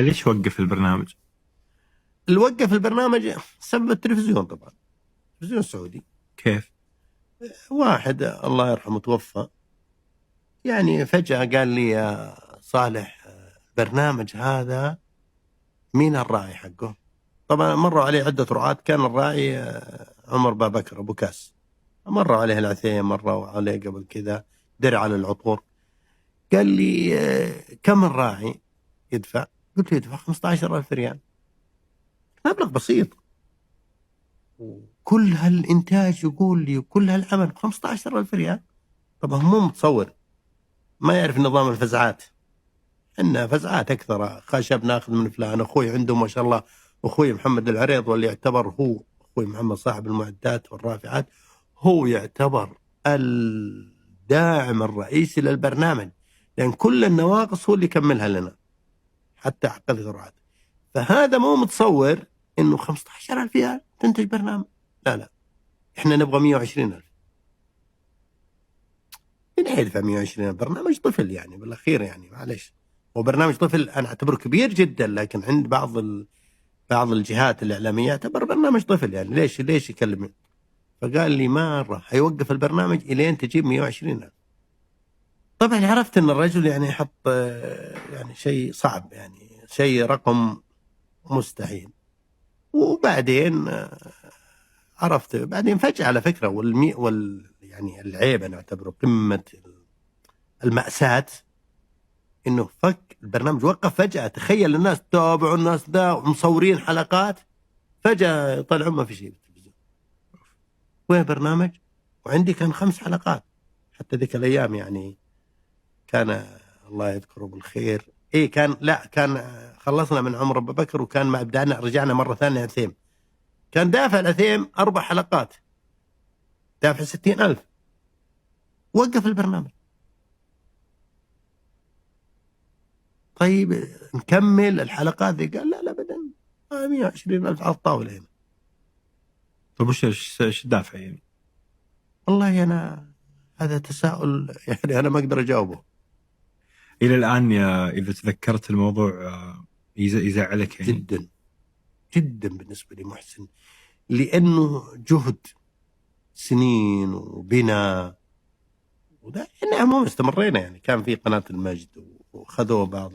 ليش وقف البرنامج؟ اللي وقف البرنامج سبب التلفزيون طبعا، التلفزيون السعودي. كيف؟ واحد الله يرحمه توفى، يعني فجأة قال لي يا صالح برنامج هذا مين الراعي حقه؟ طبعا مروا عليه عدة رعاة، كان الراعي عمر بابكر أبو كاس، مروا عليه العثيم، مروا عليه قبل كذا درع على العطور. قال لي كم الراعي يدفع؟ قلت له يدفع 15,000 ريال، مبلغ بسيط، وكل هالإنتاج يقول لي وكل هالعمل ب 15,000 ريال. طبعا هو مو متصور، ما يعرف نظام الفزعات، إنها فزعات أكثر، خشب ناخذ من فلان، أخوي عنده ما شاء الله، أخوي محمد العريض واللي يعتبر هو أخوي محمد صاحب المعدات والرافعات، هو يعتبر الداعم الرئيسي للبرنامج، لأن كل النواقص هو اللي يكملها لنا حتى حق الزراعات. فهذا مو متصور إنه 15,000 ريال تنتج برنامج، لا لا، إحنا نبغى 120,000. من يدفع 120 برنامج طفل يعني بالأخير، يعني معلش، هو برنامج طفل أنا أعتبره كبير جدا، لكن عند بعض الجهات الإعلامية يعتبر برنامج طفل، يعني ليش يكلمني؟ فقال لي مرة هيوقف البرنامج إلين تجيب 120,000. طبعا عرفت أن الرجل يعني يحط يعني شيء صعب، يعني شيء رقم مستحيل. وبعدين عرفت بعدين فجأة على فكرة، يعني العيب أنا أعتبره قمة المأساة، انه فك البرنامج، وقف فجأة. تخيل الناس تابعوا، الناس ذا ومصورين حلقات، فجأة يطلعون ما في شيء بالتلفزيون. وين برنامج؟ وعندي كان 5 حلقات حتى ذيك الايام، يعني كان الله يذكره بالخير، ايه كان، لا كان خلصنا من عمر ابو بكر، وكان ما ابدانا رجعنا مرة ثانية عثيم، كان دافع العثيم 4 حلقات، دافع 60,000، وقف البرنامج. طيب نكمل الحلقات ذي؟ قال لا لا ابدا، 120,000 على الطاولة هنا. طيب وش الدافع يعني؟ والله أنا هذا تساؤل يعني أنا ما أقدر أجاوبه. إلى الآن إذا تذكرت الموضوع يزعلك يعني؟ جدا جدا بالنسبة لي محسن، لأنه جهد سنين وبناء، وده إحنا عموما استمرينا، يعني كان في قناة المجد وخذوا بعض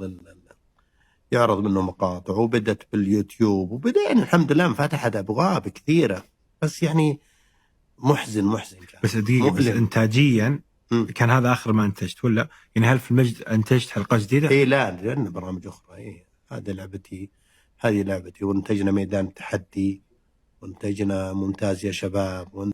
يعرض منه مقاطع، وبدت باليوتيوب، وبدأ يعني الحمد لله انفتحت أبواب كثيرة، بس يعني محزن كان، بس دقيقة، بس مؤلم. إنتاجيا كان هذا آخر ما أنتجت ولا يعني هل في المجد أنتجت حلقة جديدة؟ إيه لا، عندنا برامج أخرى، إيه هذه لعبتي، وانتجنا ميدان التحدي، وانتجنا ممتاز يا شباب،